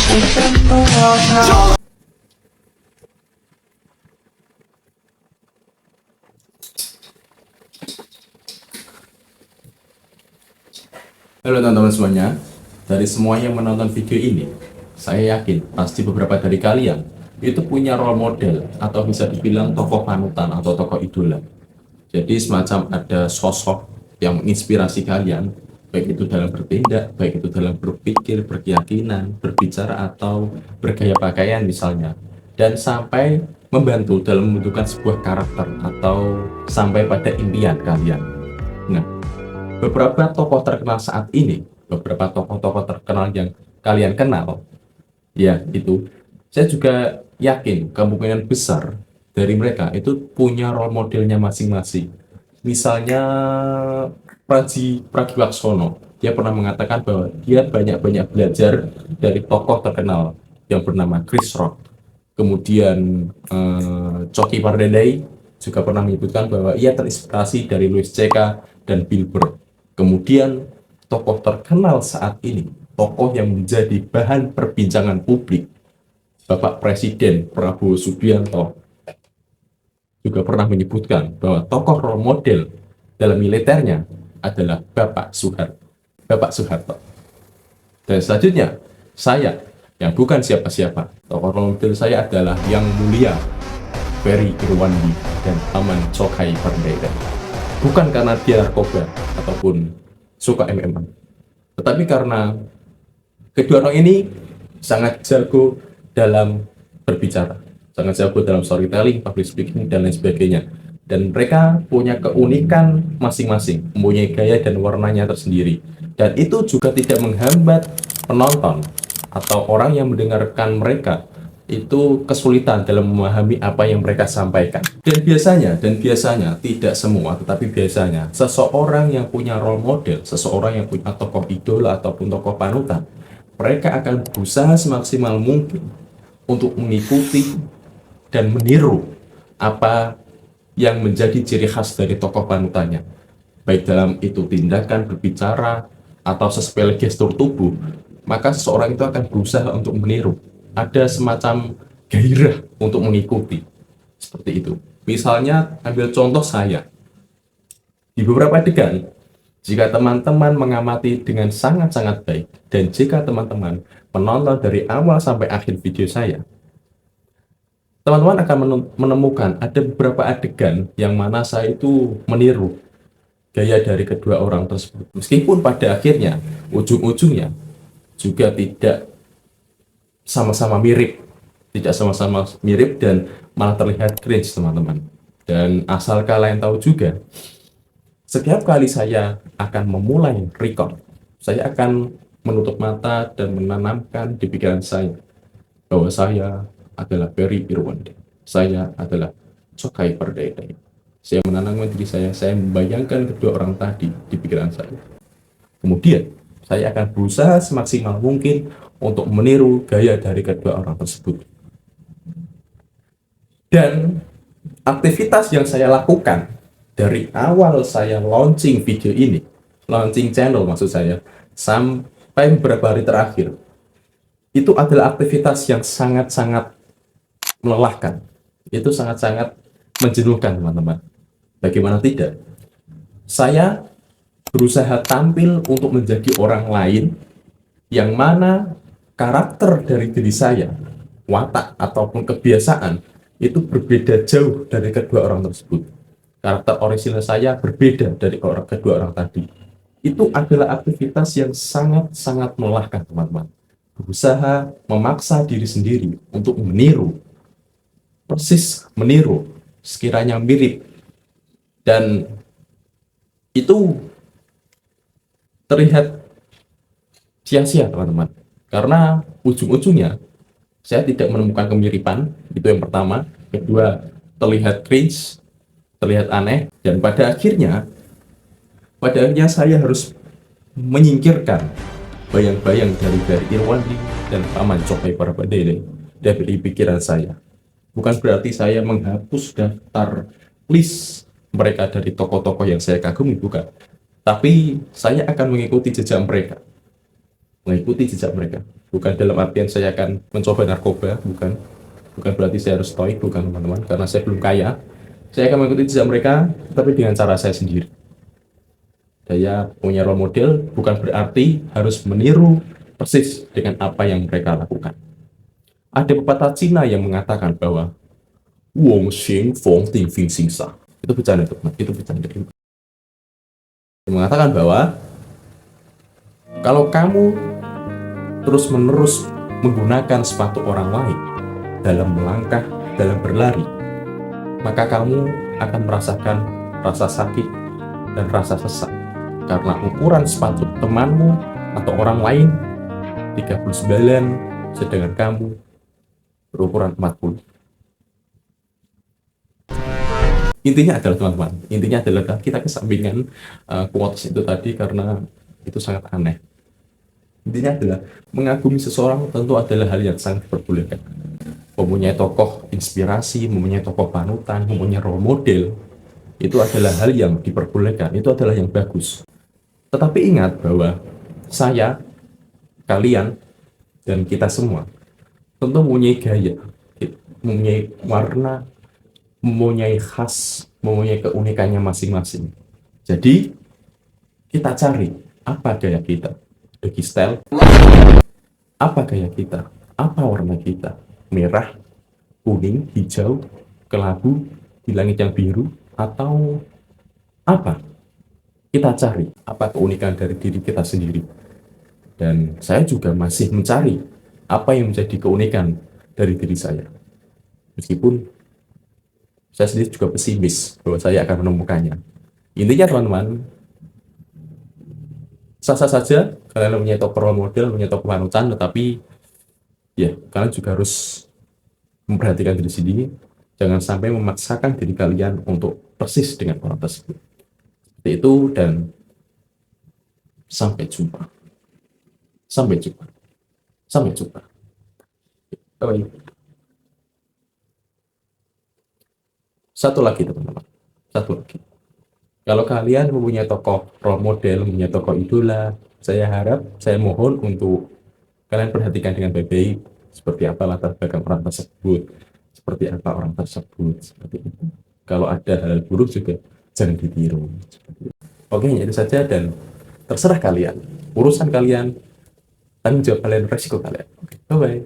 Halo teman-teman semuanya, dari semua yang menonton video ini, saya yakin pasti beberapa dari kalian itu punya role model atau bisa dibilang tokoh panutan atau tokoh idola. Jadi semacam ada sosok yang menginspirasi kalian, baik itu dalam bertindak, baik itu dalam berpikir, berkeyakinan, berbicara, atau bergaya pakaian misalnya. Dan sampai membantu dalam membentukkan sebuah karakter atau sampai pada impian kalian. Nah, beberapa tokoh terkenal saat ini, beberapa tokoh-tokoh terkenal yang kalian kenal, ya itu, saya juga yakin kemungkinan besar dari mereka itu punya role modelnya masing-masing. Misalnya Pragiwaksono, dia pernah mengatakan bahwa dia banyak-banyak belajar dari tokoh terkenal yang bernama Chris Rock. Kemudian Coki Pardede juga pernah menyebutkan bahwa ia terinspirasi dari Louis CK dan Bill Burr. Kemudian tokoh terkenal saat ini, tokoh yang menjadi bahan perbincangan publik, Bapak Presiden Prabowo Subianto juga pernah menyebutkan bahwa tokoh role model dalam militernya adalah Bapak Soeharto. Dan selanjutnya, saya yang bukan siapa-siapa, tokoh role model saya adalah Yang Mulia Ferry Irwandi dan Aman Cokai Pardede. Bukan karena dia narkoba ataupun suka MMA, tetapi karena kedua orang ini sangat jago dalam berbicara, sangat jago dalam storytelling, public speaking, dan lain sebagainya. Dan mereka punya keunikan masing-masing, mempunyai gaya dan warnanya tersendiri. Dan itu juga tidak menghambat penonton atau orang yang mendengarkan mereka itu kesulitan dalam memahami apa yang mereka sampaikan. Dan biasanya tidak semua, tetapi biasanya seseorang yang punya role model, seseorang yang punya tokoh idola ataupun tokoh panutan, mereka akan berusaha semaksimal mungkin untuk mengikuti dan meniru apa yang menjadi ciri khas dari tokoh panutannya, baik dalam itu tindakan, berbicara, atau sesepele gestur tubuh. Maka seseorang itu akan berusaha untuk meniru, ada semacam gairah untuk mengikuti, seperti itu. Misalnya ambil contoh saya, di beberapa adegan, jika teman-teman mengamati dengan sangat-sangat baik, dan jika teman-teman menonton dari awal sampai akhir video saya, teman-teman akan menemukan ada beberapa adegan yang mana saya itu meniru gaya dari kedua orang tersebut. Meskipun pada akhirnya, ujung-ujungnya juga tidak sama-sama mirip, dan malah terlihat cringe, teman-teman. Dan asal kalian tahu juga, setiap kali saya akan memulai record, saya akan menutup mata dan menanamkan di pikiran saya bahwa saya adalah Ferry Irwandi, saya adalah Cokai Pardede. Saya menanamkan diri saya membayangkan kedua orang tadi di pikiran saya. Kemudian saya akan berusaha semaksimal mungkin untuk meniru gaya dari kedua orang tersebut. Dan aktivitas yang saya lakukan dari awal saya launching video ini, launching channel maksud saya, sampai beberapa hari terakhir, itu adalah aktivitas yang sangat-sangat melelahkan. Itu sangat-sangat menjenuhkan, teman-teman. Bagaimana tidak? Saya berusaha tampil untuk menjadi orang lain yang mana karakter dari diri saya, watak ataupun kebiasaan itu berbeda jauh dari kedua orang tersebut. Karakter orisinal saya berbeda dari kedua orang tadi. Itu adalah aktivitas yang sangat-sangat melelahkan, teman-teman. Berusaha memaksa diri sendiri untuk meniru, persis meniru, sekiranya mirip. Dan itu terlihat sia-sia, teman-teman, karena ujung-ujungnya saya tidak menemukan kemiripan. Itu yang pertama. Kedua, terlihat cringe, terlihat aneh, dan pada akhirnya saya harus menyingkirkan bayang-bayang dari Irwandi dan Paman Cokai Pardede dari pikiran saya. Bukan berarti saya menghapus daftar list mereka dari tokoh-tokoh yang saya kagumi, bukan. Tapi saya akan mengikuti jejak mereka. mengikuti jejak mereka. Bukan dalam artian saya akan mencoba narkoba, bukan berarti saya harus stoik, bukan teman-teman, karena saya belum kaya. Saya akan mengikuti jejak mereka, tapi dengan cara saya sendiri. Saya punya role model, bukan berarti harus meniru persis dengan apa yang mereka lakukan. Ada pepatah Cina yang mengatakan bahwa Wong Xing Fong Ting Fing Xing Sa. Itu bercanda, teman. Itu bercanda. Mengatakan bahwa kalau kamu terus-menerus menggunakan sepatu orang lain dalam melangkah, dalam berlari, maka kamu akan merasakan rasa sakit dan rasa sesak. Karena ukuran sepatu temanmu atau orang lain 39, sedangkan kamu berukuran 40. Intinya adalah teman-teman, intinya adalah kita kesampingan quotes itu tadi karena itu sangat aneh. Intinya adalah mengagumi seseorang tentu adalah hal yang sangat diperbolehkan. Mempunyai tokoh inspirasi, mempunyai tokoh panutan, mempunyai role model, itu adalah hal yang diperbolehkan, itu adalah yang bagus. Tetapi ingat bahwa saya, kalian, dan kita semua tentu mempunyai gaya, mempunyai warna, mempunyai khas, mempunyai keunikannya masing-masing. Jadi, kita cari apa gaya kita. Doggy style, apa gaya kita? Apa warna kita? Merah, kuning, hijau, kelabu, di langit yang biru, atau apa? Kita cari apa keunikan dari diri kita sendiri. Dan saya juga masih mencari apa yang menjadi keunikan dari diri saya. Meskipun saya sendiri juga pesimis bahwa saya akan menemukannya. Intinya teman-teman, sah-sah saja kalian punya tokoh role model, punya tokoh panutan, tetapi ya kalian juga harus memperhatikan diri sendiri. Jangan sampai memaksakan diri kalian untuk persis dengan orang tersebut. Seperti itu, dan sampai jumpa. Sampai jumpa. Sampai jumpa. Bye. Satu lagi teman-teman. Satu lagi. Kalau kalian mempunyai tokoh role model, mempunyai tokoh idola, saya harap, saya mohon untuk kalian perhatikan dengan baik-baik seperti apa latar belakang orang tersebut, seperti apa orang tersebut, seperti itu. Kalau ada hal buruk juga jangan ditiru. Oke, itu saja, dan terserah kalian, urusan kalian, tanggung jawab kalian, resiko kalian. Oke, bye-bye.